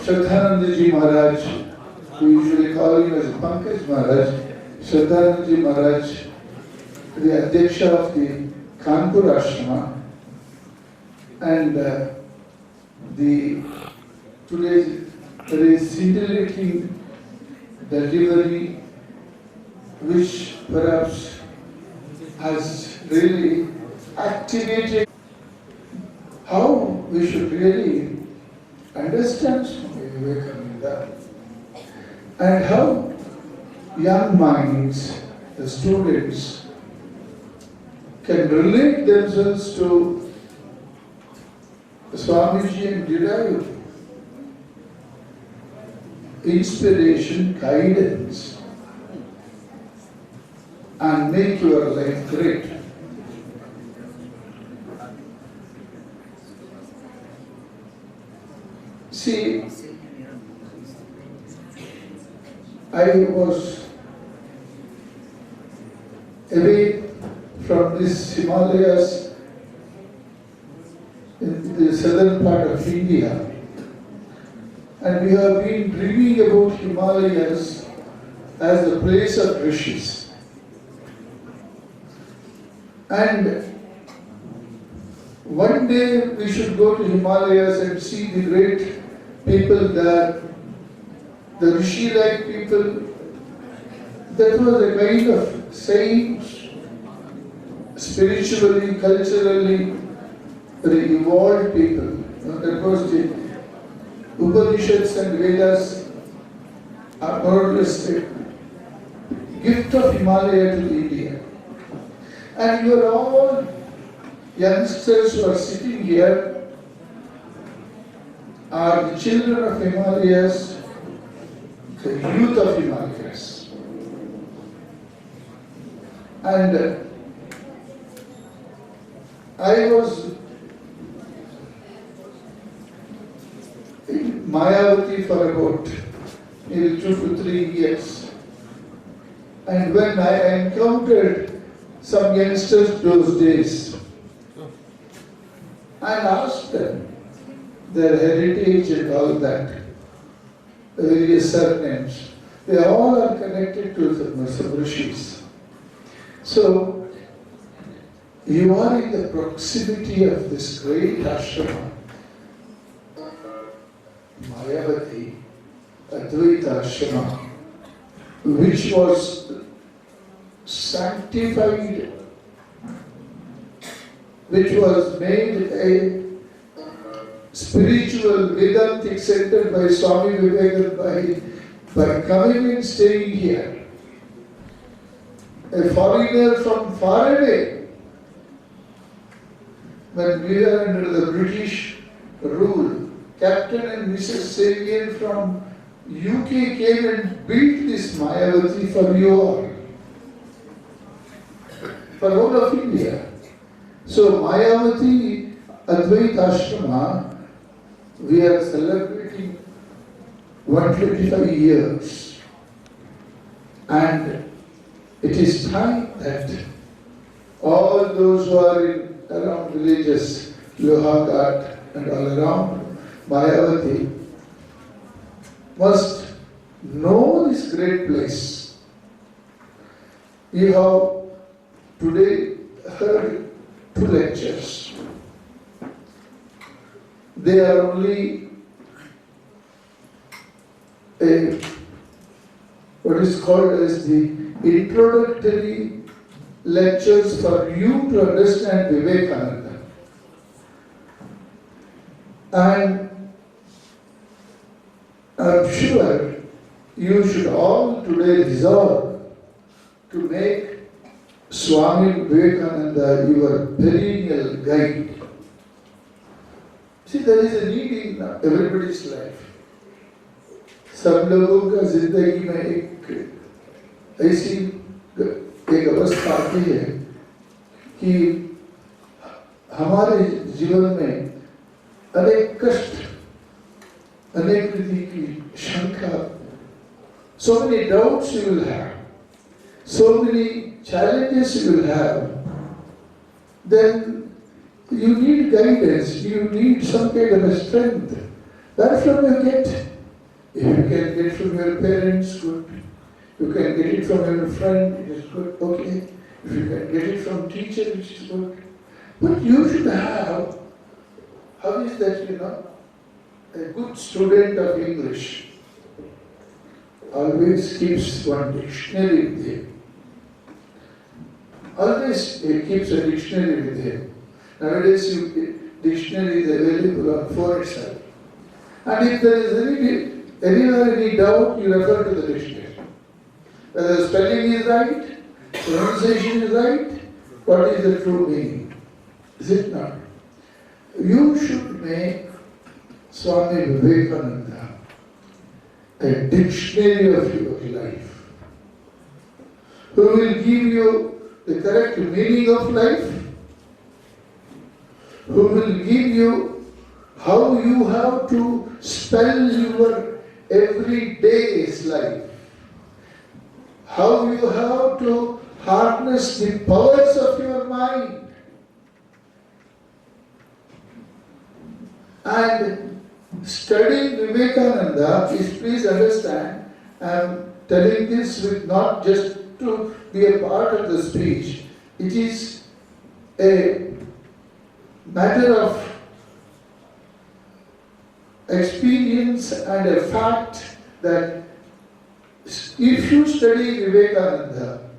Shraddhanandaji Maharaj, we usually call him as Pankaj Maharaj, Shraddhanandaji Maharaj, the Adhyaksha of the Kanpur Ashrama, and today very scintillating delivery which perhaps has really activated how we should really understand Swami Vivekananda and how young minds, the students, can relate themselves to Swamiji and derive inspiration, guidance, and make your life great. See, I was away from this Himalayas in the southern part of India, and we have been dreaming about Himalayas as the place of rishis. And one day we should go to Himalayas and see the great people there, the rishi-like people. That was a kind of saints, spiritually, culturally, very evolved people. That was the Upanishads and Vedas are more or less a gift of Himalaya to India. And you are all youngsters who are sitting here are the children of Himalayas, the youth of Himalayas. And I was in Mayavati for about maybe 2 to 3 years. And when I encountered some youngsters those days, I asked them their heritage and all that, the various surnames. They all are connected to the rishis. So, you are in the proximity of this great ashrama, Mayavati, Advaita Ashrama, which was sanctified, which was made a spiritual Vedantic center by Swami Vivekananda by coming and staying here. A foreigner from far away, when we were under the British rule, Captain and Mrs. Savian from UK came and built this Mayavati for you all, for all of India. So Mayavati Advaita Ashrama, we are celebrating 125 years, and it is time that all those who are in around villages, Lohaghat and all around Mayavati, must know this great place. You have today heard 2 lectures. They are only what is called as the introductory lectures for you to understand Vivekananda. And I'm sure you should all today resolve to make Swami Vivekananda your perennial guide. See, there is a need in everybody's life. सब लोगों का जिंदगी में एक ऐसी एक अवस्था आती है कि हमारे जीवन में अनेक कष्ट, अनेक रीति की शंका, so many doubts you will have, so many challenges you will have, then you need guidance, you need some kind of a strength. Where from you get? If you can get from your parents, good. You can get it from your friend, it is good, okay. If you can get it from teacher, which is good. But you should have, how is that, a good student of English always keeps one dictionary with him. Always he keeps a dictionary with him. Nowadays, dictionary is available on phone itself. And if there is any doubt, you refer to the dictionary. Whether the spelling is right, pronunciation is right, what is the true meaning? Is it not? You should make Swami Vivekananda a dictionary of your life, who will give you the correct meaning of life, who will give you how you have to spell your everyday's life, how you have to harness the powers of your mind. And studying Vivekananda is, please understand, I am telling this with not just to be a part of the speech. It is a matter of experience and a fact that if you study Vivekananda,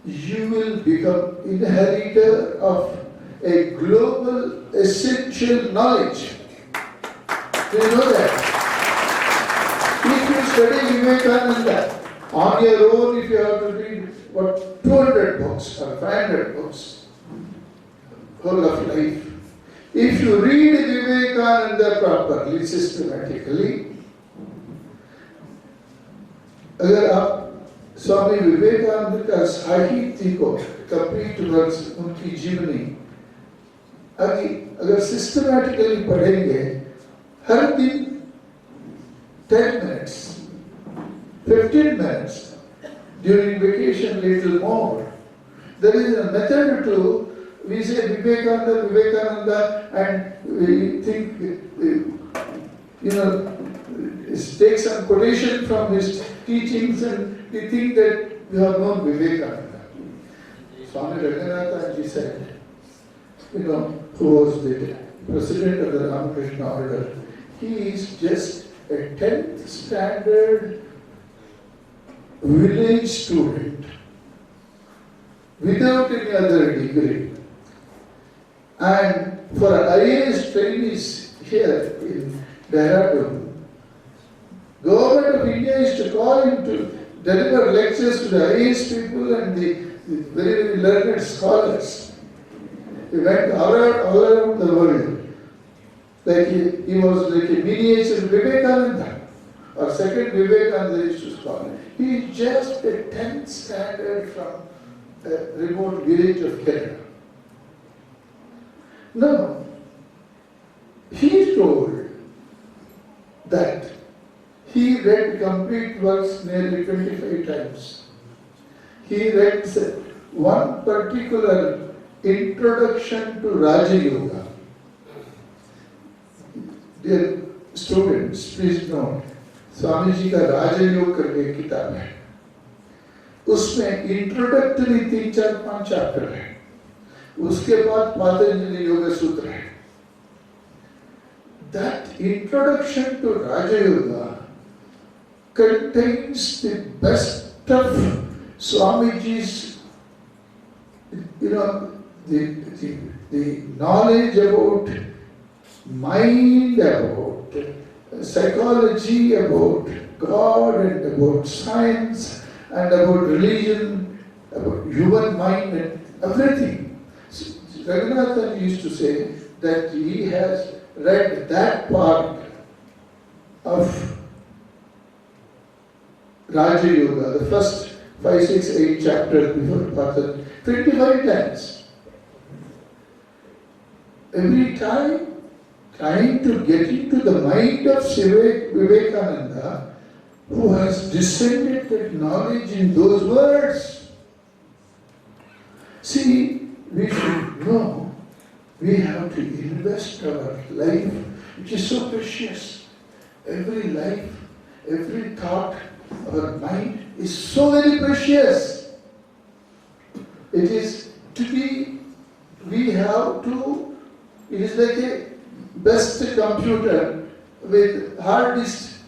you will become inheritor of a global essential knowledge. Do you know that? If you study Vivekananda on your own, if you have to read 200 books or 500 books, whole of life. If you read Vivekananda properly, systematically, अगर आप स्वामी विवेकानंद का साहित्य को complete works उनकी जीवनी अगर systematically पढ़ेंगे हर दिन 10 minutes, 15 minutes, during vacation little more. There is a method to, we say Vivekananda, and we think, take some quotation from his teachings and we think that we have known Vivekananda. Swami Vivekananda said, who was the president of the Ramakrishna order, he is just a 10th standard village student without any other degree. And for IAS trainees here in Dehradun, Government of India is to call him to deliver lectures to the IAS people and the very, very learned scholars. He went all around the world. Like he was like a miniature Vivekananda, or second Vivekananda used to call him. He is just a 10th standard from a remote village of Kerala. Now, he told that he read complete works nearly 25 times. He read one particular introduction to Raja Yoga. Dear students, please note, Swami ji का राजा योग करके एक किताब है. उसमें introductory 3-4-5 chapter है. उसके बाद पातंजलि योग सूत्र है. That introduction to Raja Yoga contains the best of Swamiji's, the knowledge about mind, about psychology, about God, and about science, and about religion, about human mind, and everything. Raghunathan used to say that he has read that part of Raja Yoga, the first 5, 6, 8 chapters before Patanjali, 25 times. Every time trying to get into the mind of Vivekananda, who has descended that knowledge in those words. See, we should know we have to invest our life, which is so precious. Every life every thought, our mind is so very precious. It is to be, we have to, it is like a best computer with hard disk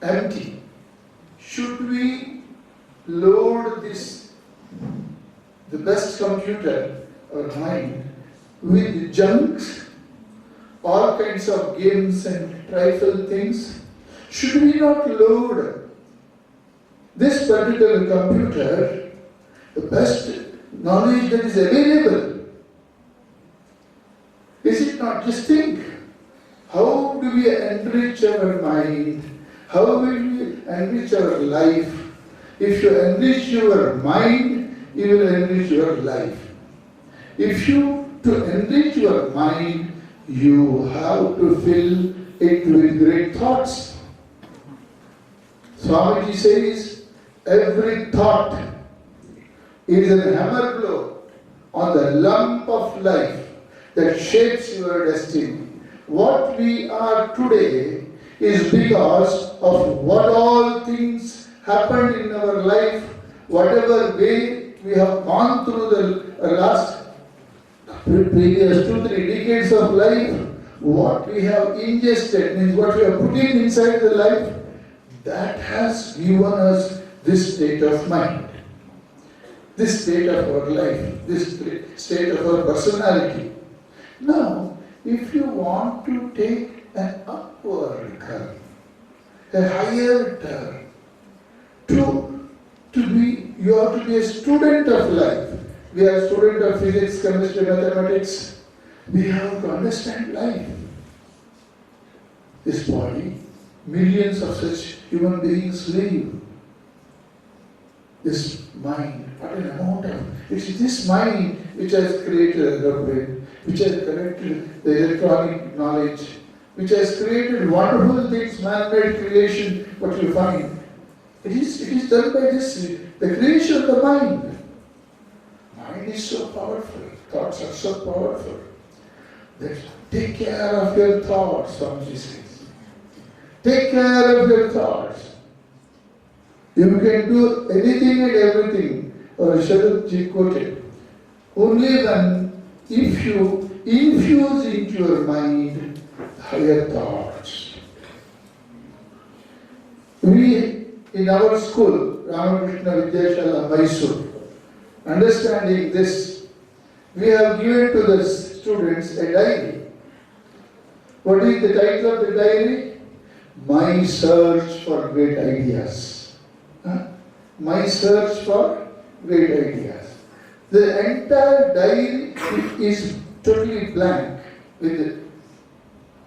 empty. Should we load this, the best computer, our mind, with junks, all kinds of games and trifle things? Should we not load this particular computer, the best knowledge that is available? Is it not? Just think, how do we enrich our mind? How will we enrich our life? If you enrich your mind, you will enrich your life. If you, to enrich your mind, you have to fill it with great thoughts. Swamiji says, every thought is a hammer blow on the lump of life that shapes your destiny. What we are today is because of what all things happened in our life, whatever way we have gone through the last previous 2-3 decades of life, what we have ingested, means what we have put inside the life, that has given us this state of mind, this state of our life, this state of our personality. Now, if you want to take an upward curve, a higher turn, you have to be a student of life. We are student of physics, chemistry, mathematics. We have to understand life. This body, millions of such human beings live. This mind, what an amount of, it's this mind which has created the brain, which has connected the electronic knowledge, which has created wonderful things, man-made creation, what you find. It is done by this, the creation of the mind. Mind is so powerful, thoughts are so powerful. That take care of your thoughts, Swamiji says. Take care of your thoughts. You can do anything and everything, or Sharadji quoted. Only then, if you infuse into your mind higher thoughts. We, in our school, Ramakrishna Ashrama, Mysuru, understanding this, we have given to the students a diary. What is the title of the diary? My Search for Great Ideas. My Search for Great Ideas. The entire diary is totally blank with it.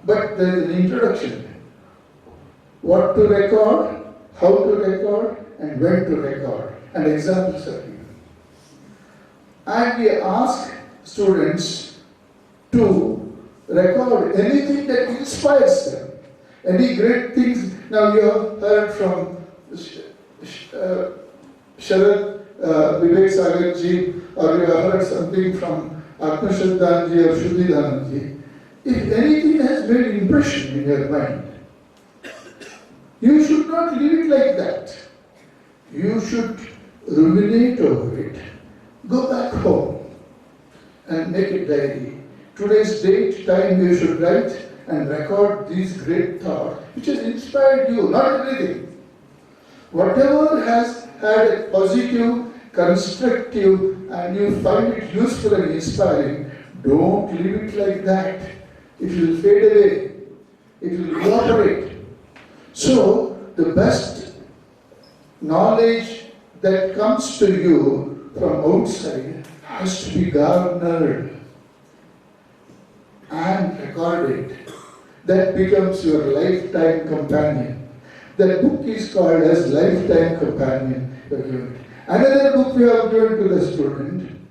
But there is an introduction. What to record, how to record, and when to record. And examples are given. And we ask students to record anything that inspires them. Any great things. Now you have heard from Sharad Vivekananda, or you have heard something from Atmashadhanji or Shuddhidananji. If anything has made impression in your mind, you should not leave it like that. You should ruminate over it. Go back home and make a diary. Today's date, time you should write and record these great thoughts which has inspired you, not everything. Whatever has had a positive, constructive, and you find it useful and inspiring, don't leave it like that. It will fade away. It will evaporate. So, the best knowledge that comes to you from outside has to be garnered and recorded. That becomes your lifetime companion. That book is called as Lifetime Companion. Another book we have given to the student,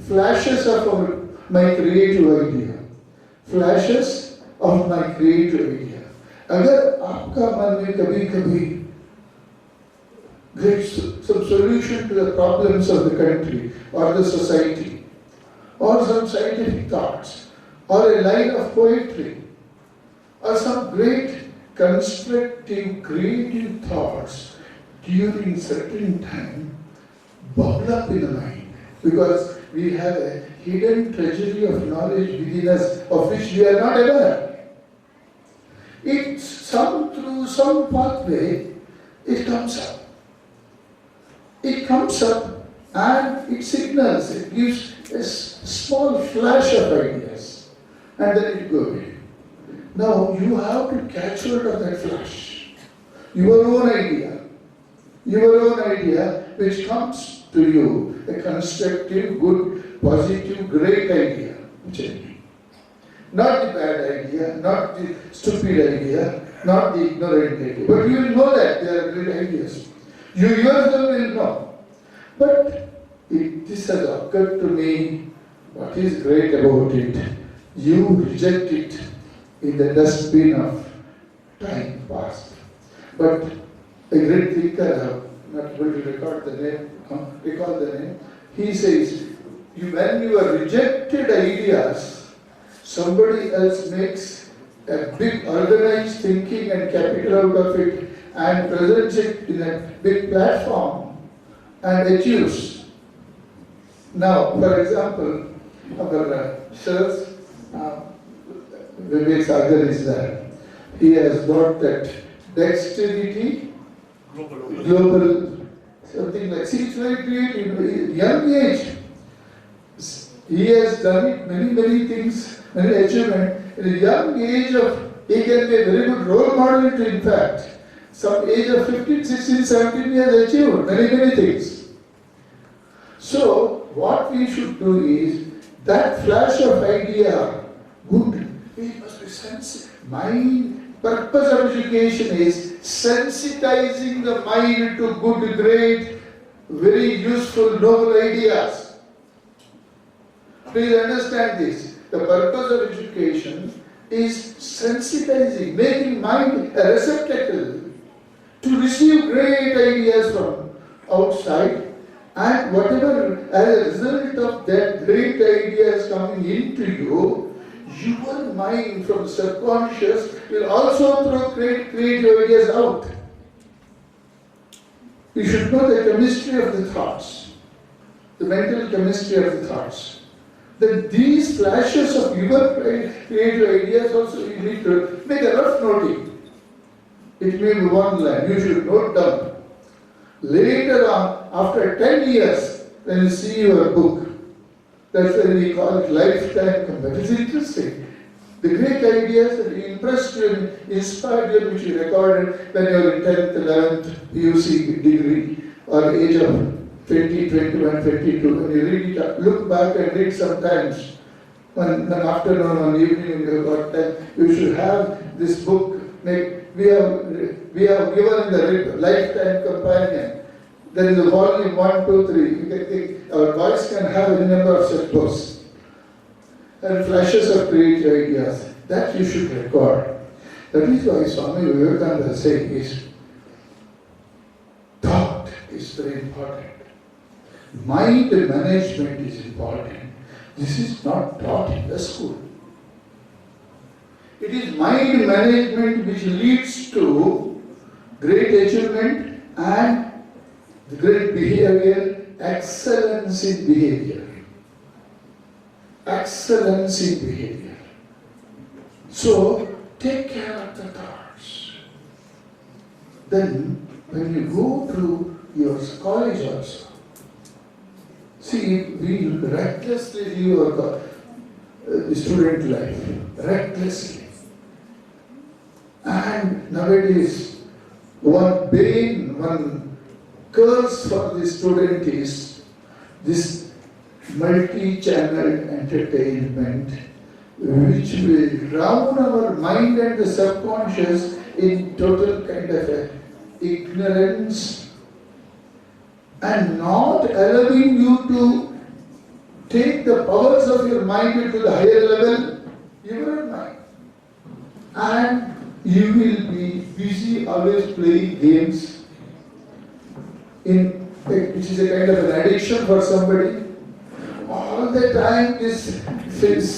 Flashes of My Creative Idea. Flashes of My Creative Idea. अगर आपका मन में कभी some solution to the problems of the country or the society, or some scientific thoughts, or a line of poetry, or some great constructive, creative thoughts during certain time bubble up in the mind, because we have a hidden treasury of knowledge within us of which we are not aware. Through some pathway, it comes up. It comes up and it signals, it gives a small flash of ideas and then it goes away. Now you have to catch hold of that flash. Your own idea which comes to you, a constructive, good, positive, great idea. Not the bad idea, not the stupid idea, not the ignorant idea. But you will know that there are great ideas. You yourself will know. But this has occurred to me, what is great about it? You reject it in the dustbin of time past. But a great thinker, I'm not able to recall the name, he says, when you are rejected ideas, somebody else makes a big organized thinking and capital out of it and presents it in a big platform and achieves. Now, for example, our Sirs, Vivekananda is there. He has got that dexterity, global, something like, see, it's very creative, young age. He has done it, many things, many achievements. At a young age he can be a very good role model to, in fact. Some age of 15, 16, 17 he has achieved many things. So, what we should do is, that flash of idea, good, we must be sensitive. Mind, purpose of education is sensitizing the mind to good, great, very useful, noble ideas. Please understand this. The purpose of education is sensitizing, making mind a receptacle to receive great ideas from outside, and whatever as a result of that great ideas coming into you, your mind from subconscious will also throw great creative ideas out. You should know the chemistry of the thoughts, the mental chemistry of the thoughts. Then these flashes of your creative ideas also you need to make a rough noting. It may be one line, you should note down. Later on, after 10 years, when you see your book, that's why we call it lifetime companion. It's interesting. The great ideas that impressed you and inspired you, which you recorded when you were in 10th, 11th PUC degree, or age of 20, 21, 22, when you read it, look back and read sometimes. One afternoon, one evening, you got time, you should have this book. We have given the lifetime companion. There is a volume 1, 2, 3. You can think our boys can have any number of such books. And flashes of creative ideas. That you should record. That is why Swami Vivekananda says thought is very important. Mind management is important. This is not taught in the school. It is mind management which leads to great achievement and great behavior, excellence in behavior. Excellence in behavior. So, take care of the thoughts. Then, when you go to your college also, see, we recklessly live the student life. Recklessly. And nowadays, one bane, one curse for the student is this multi-channel entertainment, which will drown our mind and the subconscious in total kind of a ignorance and not allowing you to take the powers of your mind to the higher level, your mind. And you will be busy always playing games, which is a kind of an addiction for somebody. All the time this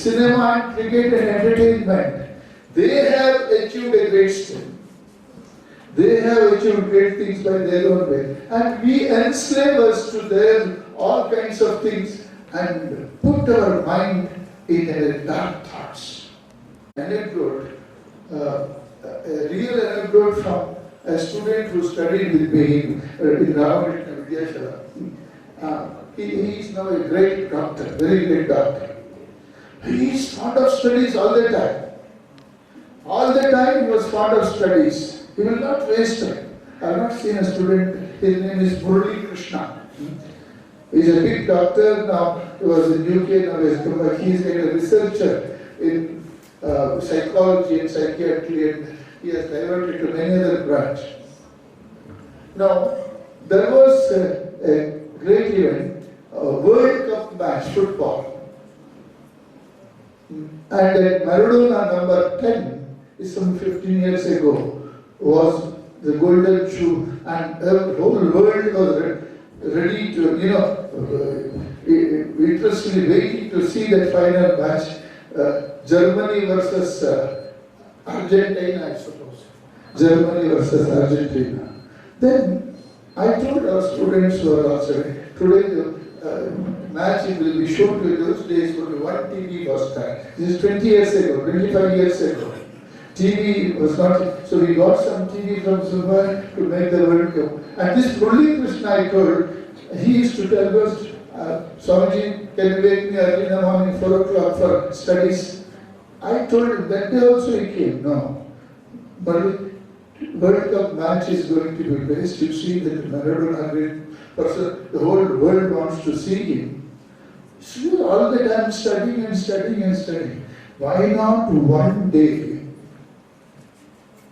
cinema and cricket and entertainment, they have achieved a great strength. They have achieved great things by their own way. And we enslave us to their all kinds of things and put our mind in a dark thoughts. Anecdote, a real anecdote from a student who studied with me in Ramakrishna Ashrama. He is now a great doctor, very great doctor. He is fond of studies all the time. All the time he was fond of studies. He will not waste time. I have not seen a student, his name is Krishna. He is a big doctor now. He was in UK, now he has come back. He is a researcher in psychology and psychiatry, and he has diverted to many other branch. Now, there was a great event, a World Cup match, football. And at Maradona number 10, some 15 years ago, was the golden shoe, and the whole world was ready to, interestingly waiting to see that final match, Germany versus Argentina, I suppose. Germany versus Argentina. Then I told our students who are also, today the match will be shown to you. Those days only one TV was there. This is 20 years ago, 25 years ago. TV was not, so we got some TV from somewhere to make the World Cup. And this Krishna I told, he used to tell us, Swamiji, can you wake me early in the morning, 4 o'clock for studies? I told him, that day also he came. No. But World Cup match is going to be placed. You see that Maradona, person, the whole world wants to see him. So all the time studying and studying and studying. Why not one day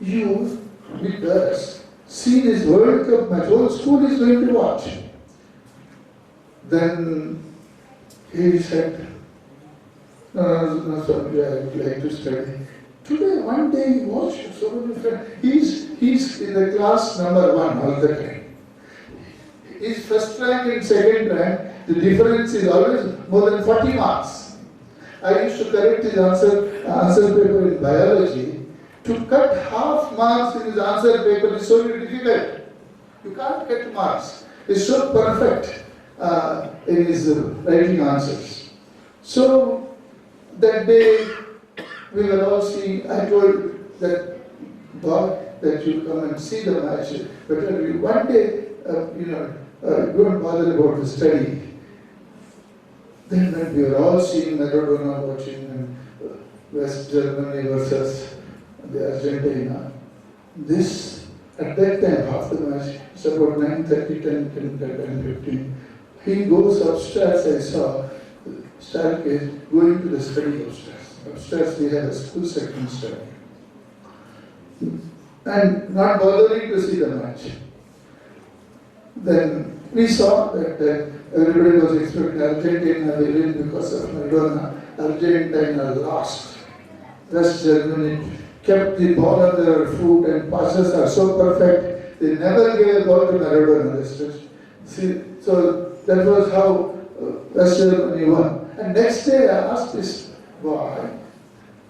you with us see this World Cup match? Whole school is going to watch. Then he said, no, sorry, I would like to study. Today, one day he watched so many friends. He's in the class number 1 all the time. His first rank and second rank, the difference is always more than 40 marks. I used to correct his answer paper in biology. To cut half marks in his answer paper is so difficult. You can't cut marks. He's so perfect in his writing answers. So that day we will all see. I told that God that you come and see the match. But one day, don't bother about the study. Then when we were all seeing Maradona watching West Germany versus the Argentina, this, at that time, half the match, it's about 9:30, 10:15. He goes upstairs, I saw, staircase, going to the study upstairs. Upstairs we have a school second study. And not bothering to see the match. Then we saw that everybody was expecting Argentina will win because of Maradona. Argentina lost. West Germany kept the ball on their foot and passes are so perfect. They never gave a ball to Maradona. See, so that was how West Germany won. And next day I asked this boy,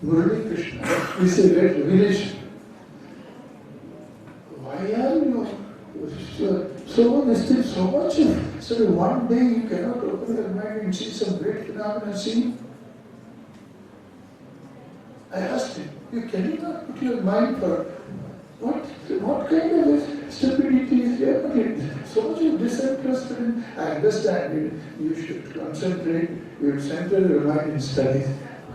Krishna, this is a great revelation. Why are you so much? So one day you cannot open your mind and see some great phenomenon. See, I asked him, you cannot put your mind for what kind of stupidity is there? So much of disinterested in, I understand it. You should concentrate, you should center your mind in studies.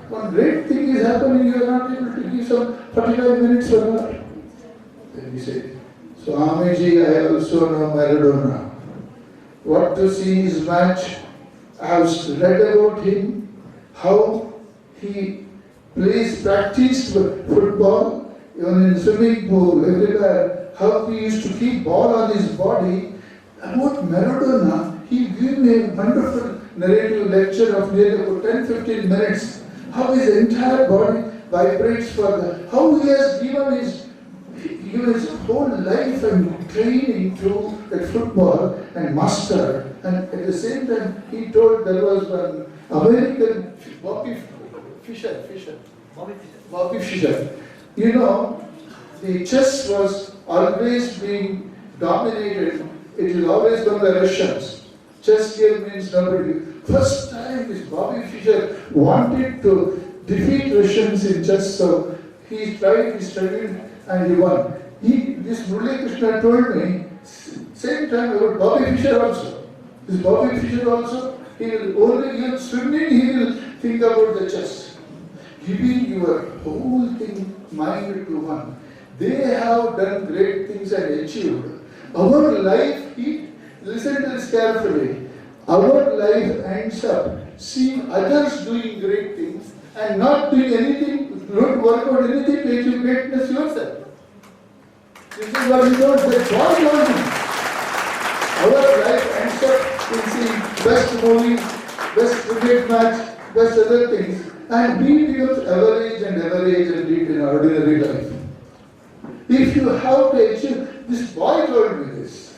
One great thing is happening, you are not able to give some 45 minutes or more. Then he said, Swamiji, I also know Maradona. What to see his match, I have read about him, how he practiced football, even in swimming pool, everywhere, how he used to keep ball on his body. About Maradona, he gave me a wonderful narrative lecture of nearly about 10-15 minutes. How his entire body vibrates how he has given his whole life and training to that football and master. And at the same time, he told there was one American Bobby Fischer. You know, the chess was always being dominated. It is always from the Russians. Chess game means nobody. First time this Bobby Fischer wanted to defeat Russians in chess, so he tried, he studied, and he won. This Murali Krishna told me, same time about Bobby Fischer also. This Bobby Fischer also, he will only in swimming, he will think about the chess. Giving your whole thing mind to one. They have done great things and achieved. Our life, listen to this carefully. Our life ends up seeing others doing great things and not doing anything, don't work out anything to achieve greatness yourself. This is what we don't say. God knows. Our life ends up in seeing best movies, best cricket match, best other things, and we become average and lead in ordinary life. If you have to achieve, this boy told me this.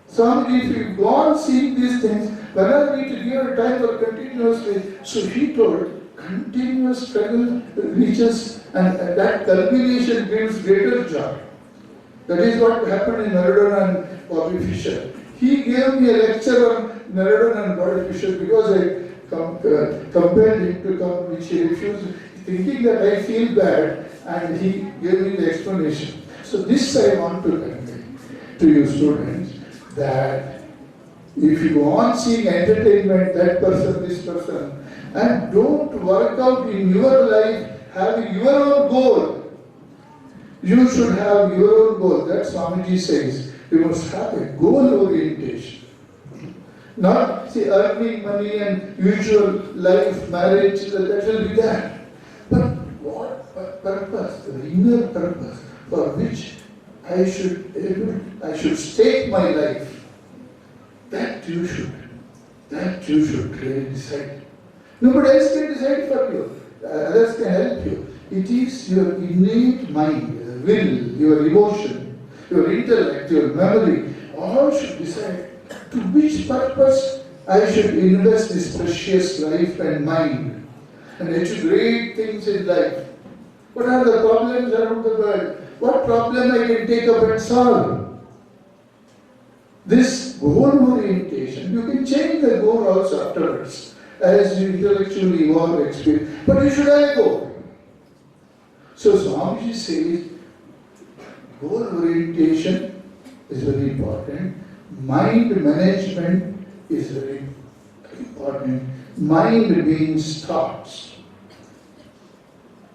Swami, if you go on seeing these things, when are we to give a time for continuously? So he told, continuous struggle reaches, and that culmination brings greater joy. That is what happened in Maradona and Bobby Fischer. He gave me a lecture on Maradona and Bobby Fischer because I compelled him to come, which he refused, thinking that I feel bad, and he gave me the explanation. So this I want to convey to you students, that if you go on seeing entertainment, that person, this person, and don't work out in your life having your own goal. You should have your own goal. That Swamiji says. You must have a goal orientation. Not earning money and usual life, marriage, that will be that. But what purpose, the inner purpose for which I should stake my life, that you should really decide. Nobody else can decide for you. Others can help you. It is your innate mind, will, your emotion, your intellect, your memory, all should decide to which purpose I should invest this precious life and mind and achieve great things in life. What are the problems around the world? What problem I can take up and solve? This goal orientation, you can change the goal also afterwards as you intellectually evolve experience. But you should have a goal. So Swamiji says, goal orientation is very important. Mind management is very important. Mind means thoughts.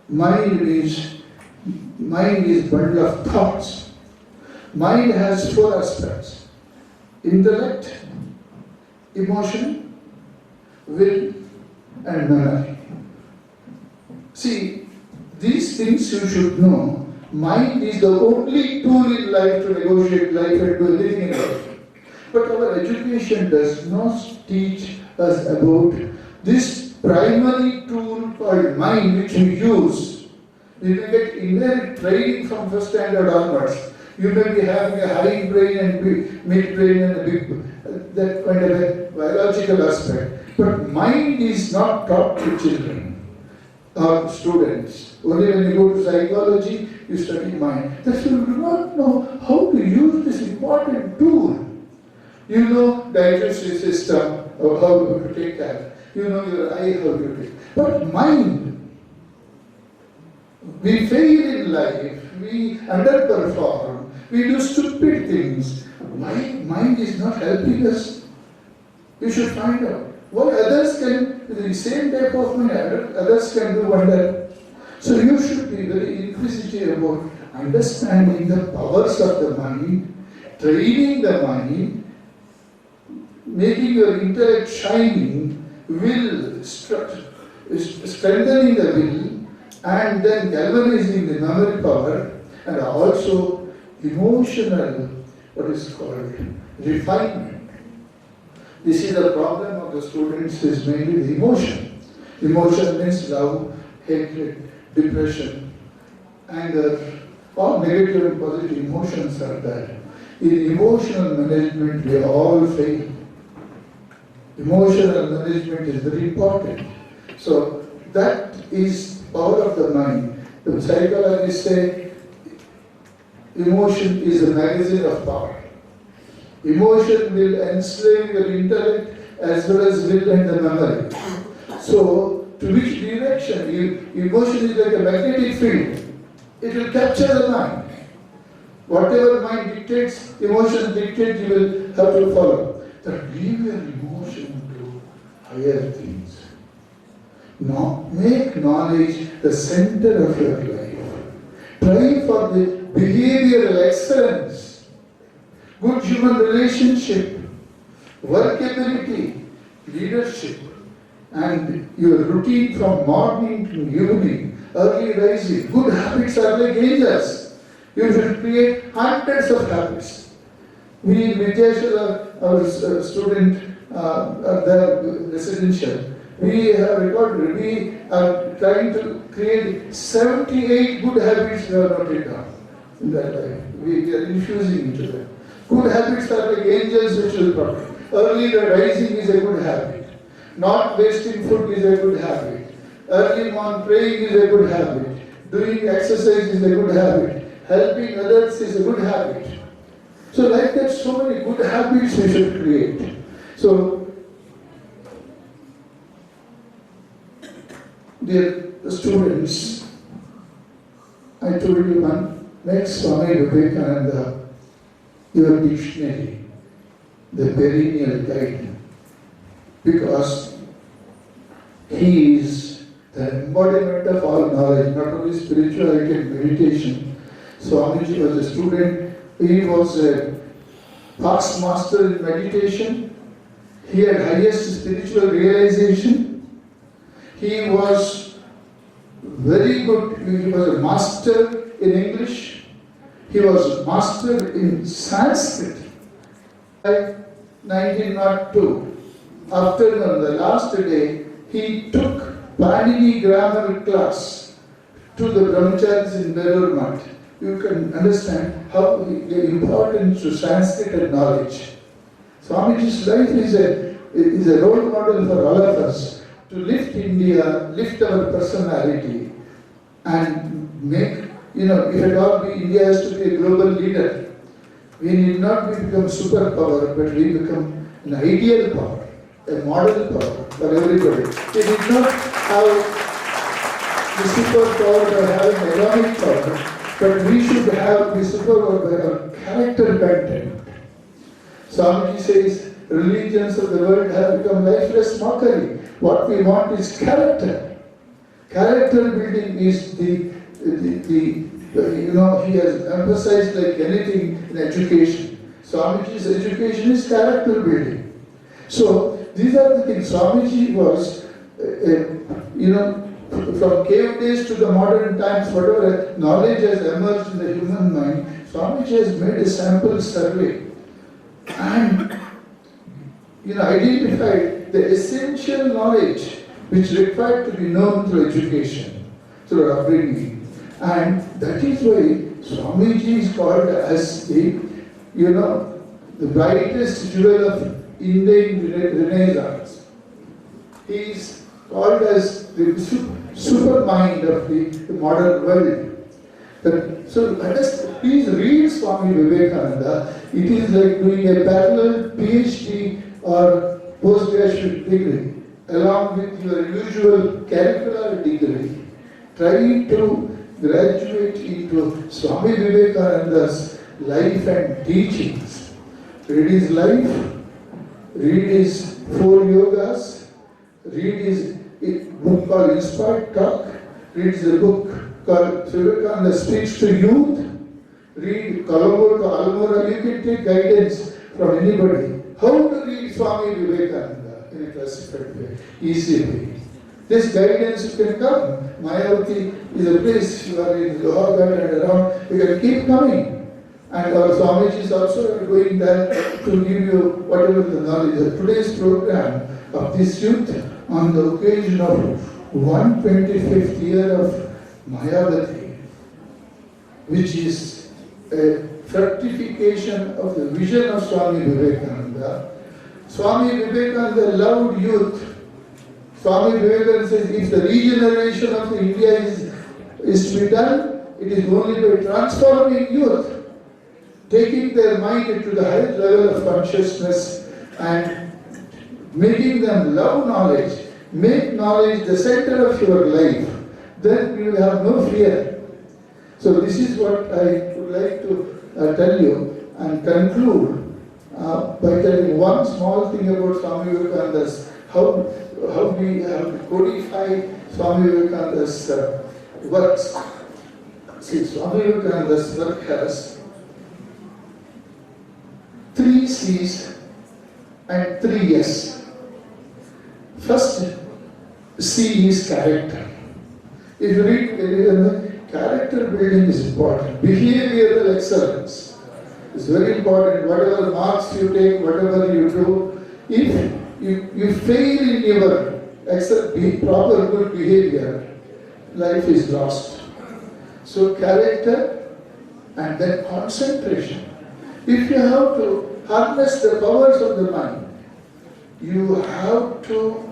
Mind is bundle of thoughts. Mind has 4 aspects: intellect, emotion, will, and memory. See, these things you should know. Mind is the only tool in life to negotiate life and do anything in life. But our education does not teach us about this primary tool called mind, which we use. We may get inherent training from first standard onwards. You may be having a high brain and mid brain and a big, that kind of a biological aspect. But mind is not taught to children or students. Only when you go to psychology, you study mind. That you do not know how to use this important tool. You know digestive system, or how to take care. You know your eye, how to take. But mind, we fail in life, we underperform, we do stupid things. Why mind is not helping us? You should find out. What others can, the same type of mind, others can do wonder. So you should be very inquisitive about understanding the powers of the mind, training the mind, making your intellect shining, will, strengthening the will, and then galvanizing the memory power, and also emotional, what is called, refinement. This is the problem of the students, is mainly the emotion. Emotion means love, hatred, depression, anger, all negative and positive emotions are there. In emotional management, we all fail. Emotional management is very important. So that is power of the mind. The psychologists say emotion is a magazine of power. Emotion will enslave your intellect as well as will and the memory. So, to which direction? Emotion is like a magnetic field. It will capture the mind. Whatever mind dictates, emotion dictates, you will have to follow. That leave your emotion to higher things. Now, make knowledge the center of your life. Try for the behavioral excellence, good human relationship, workability, leadership, and your routine from morning to evening, early rising. Good habits are like angels. You should create hundreds of habits. We in Vidyashala, our student at the residential, we have recorded, we are trying to create 78 good habits we have noted down in that life. We are infusing into them. Good habits are like angels which will protect. Early rising is a good habit. Not wasting food is a good habit. Early morning praying is a good habit. Doing exercise is a good habit. Helping others is a good habit. So like that, so many good habits we should create. So, dear students, I told you one, make Swami Vivekananda your dictionary, the perennial guide, because he is the embodiment of all knowledge, not only spirituality and meditation. Swamiji was a student, he was a past master in meditation, he had highest spiritual realization, he was very good, he was a master in English, he was master in Sanskrit. 1902, afternoon, the last day, he took Panini grammar class to the brahmacharis in Belur Math. You can understand how the importance to Sanskrit and knowledge. Swamiji's life is a role model for all of us to lift India, lift our personality, and make, if at all India has to be a global leader, we need not become superpower, but we become an ideal power, a model power for everybody. We did not have the superpower by having economic power, but we should have the superpower by our character content. Swamiji says, religions of the world have become lifeless mockery. What we want is character. Character building is he has emphasized like anything in education. Swamiji's education is character building. So, these are the things. Swamiji was, from cave days to the modern times, whatever knowledge has emerged in the human mind, Swamiji has made a sample survey and identified the essential knowledge which required to be known through education, through upbringing. And that is why Swamiji is called as the brightest jewel of Indian Renaissance. He is called as the super mind of the modern world. So let us please read Swami Vivekananda. It is like doing a parallel PhD or postgraduate degree along with your usual curricular degree. Try to graduate into Swami Vivekananda's life and teachings. Read his life, read his 4 yogas, read his book called Inspired Talk, read the book called Vivekananda Speaks to Youth, read Colombo to Almora. You can take guidance from anybody. How to read Swami Vivekananda in a classified way, easy way. This guidance you can come. Mayavati is a place, you are in Lohagarh and around, you can keep coming. And our Swamijis also are going there to give you whatever the knowledge. Today's program of this youth on the occasion of 125th year of Mayavati, which is a fructification of the vision of Swami Vivekananda. Swami Vivekananda loved youth. Swami Vivekananda says, if the regeneration of India is to be done, it is only by transforming youth. taking their mind to the higher level of consciousness and making them love knowledge, make knowledge the center of your life, then you will have no fear. So this is what I would like to tell you and conclude by telling one small thing about Swami Vivekananda's, how we have to codify Swami Vivekananda's works. See, Swami Vivekananda's work has 3 C's and 3 S. First C is character. If you read, character building is important. Behavioral excellence is very important. Whatever marks you take, whatever you do, if you fail in your proper good behavior, life is lost. So character and then concentration. If you have to harness the powers of the mind, you have to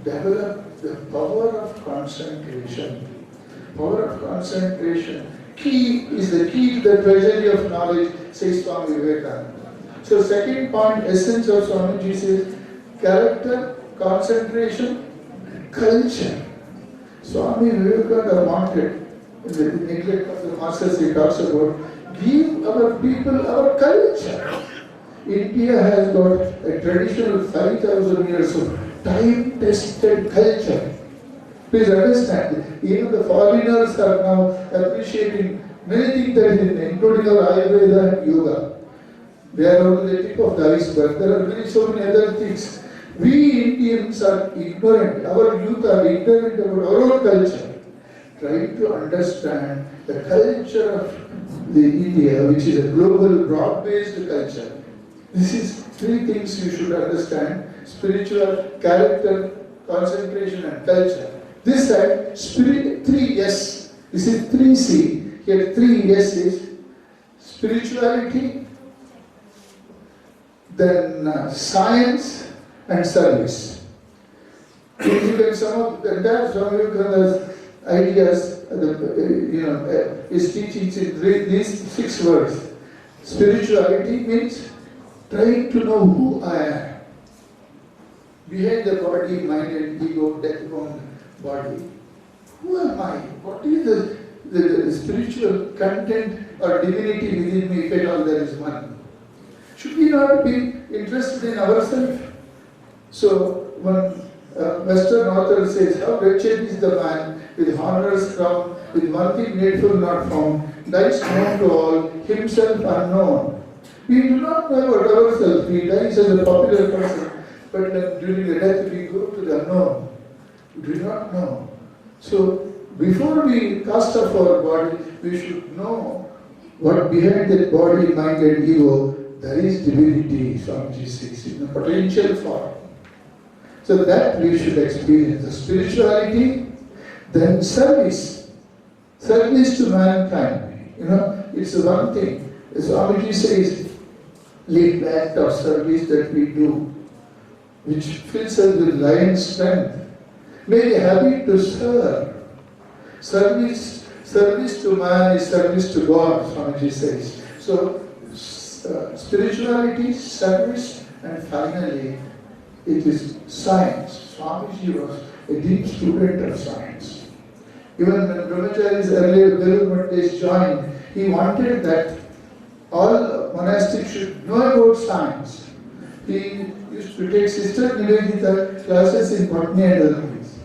develop the power of concentration. Power of concentration. Key is the key to the treasury of knowledge, says Swami Vivekananda. So second point, essence of Swamiji says, character, concentration, culture. Swami Vivekananda wanted, in the neglect of the masters he talks about, give our people our culture. India has got a traditional 5,000 years of time-tested culture. Please understand, even the foreigners are now appreciating many things that is including our Ayurveda and Yoga. They are only the tip of the iceberg. There are so many other things. We Indians are ignorant, our youth are ignorant about our own culture. Trying to understand the culture of the India, which is a global, broad-based culture. This is 3 things you should understand: spiritual, character, concentration and culture. This side, spirit, 3 S. This is 3 C. Here 3 S is spirituality, then science and service. You can sum up the entire Swami Vivekananda's ideas, his teachings in these 6 words. Spirituality means trying to know who I am. Behind the body, mind and ego, death-bound body. Who am I? What is the spiritual content or divinity within me, if at all there is one? Should we not be interested in ourselves? So one Western author says, how wretched is the man with honors crowned, with one thing needful not found, dies known to all, himself unknown. We do not know about ourselves. We dies as a popular person, but during the death we go to the unknown. We do not know. So before we cast off our body, we should know what behind that body, mind and ego, there is divinity, Swamiji says, in a potential form. So that we should experience. The spirituality, then service. Service to mankind. It's one thing. Swamiji says, lead the act of service that we do, which fills us with lion strength. Very happy to serve. Service to man is service to God, Swamiji says. So, spirituality, service, and finally, it is science. Swamiji was a deep student of science. Even when Brahmachari's earlier development days joined, he wanted that all monastics should know about science. He used to take Sister Nivedita classes in botany and other things.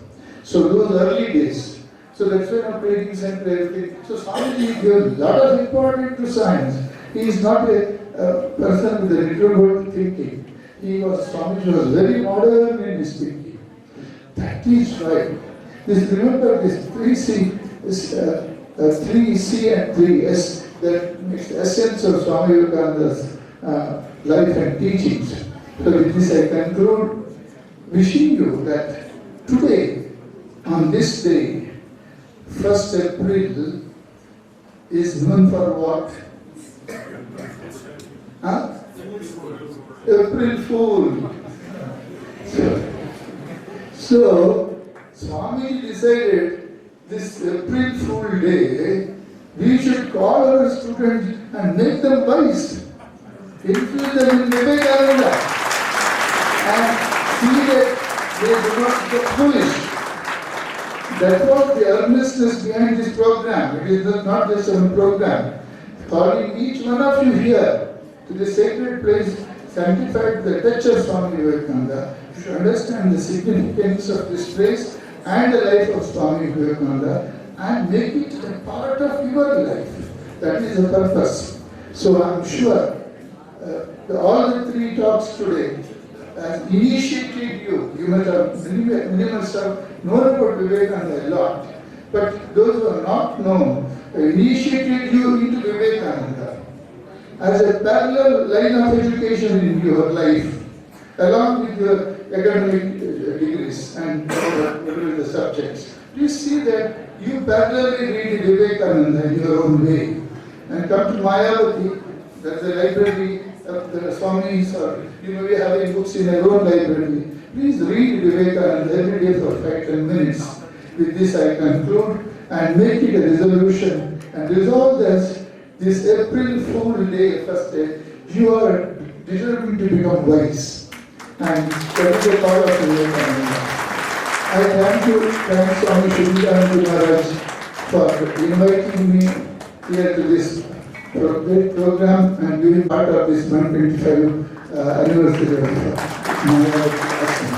So those early days. So that's when our training center, everything. So Swamiji gave a lot of importance to science. He is not a person with a retrograde thinking. Swamiji was very modern in his thinking. That is right. Remember this 3C, 3C and 3S, that makes the essence of Swami Vivekananda's life and teachings. So with this I conclude, wishing you that today, on this day, 1st April, is known for what? April Fool. So Swami decided this April Fool Day, We should call our students and make them wise. Infuse them in Vivekananda and see that they do not get foolish. That was the earnestness behind this program. It is not just a program. Calling each one of you here to the sacred place, sanctified with the touch of Swami Vivekananda, you should understand the significance of this place and the life of Swami Vivekananda and make it a part of your life. That is the purpose. So I am sure all the three talks today has initiated you. You must have, many must have known about Vivekananda a lot. But those who are not known, initiated you into Vivekananda as a parallel line of education in your life, along with your academic degrees and the subjects. Do you see that you parallelly read Vivekananda in your own way and come to Mayavati, that's the library of the Swamis, or you may be having books in your own library. Please read Vivekananda every day for 5-10 minutes. With this I conclude and make it a resolution and resolve that this April Fool Day, first day, you are determined to become wise. And that is the power of Vivekananda. I thank Swami Muktidananda Maharaj for inviting me here to this great program and being part of this 125th anniversary of Mayavati Ashrama.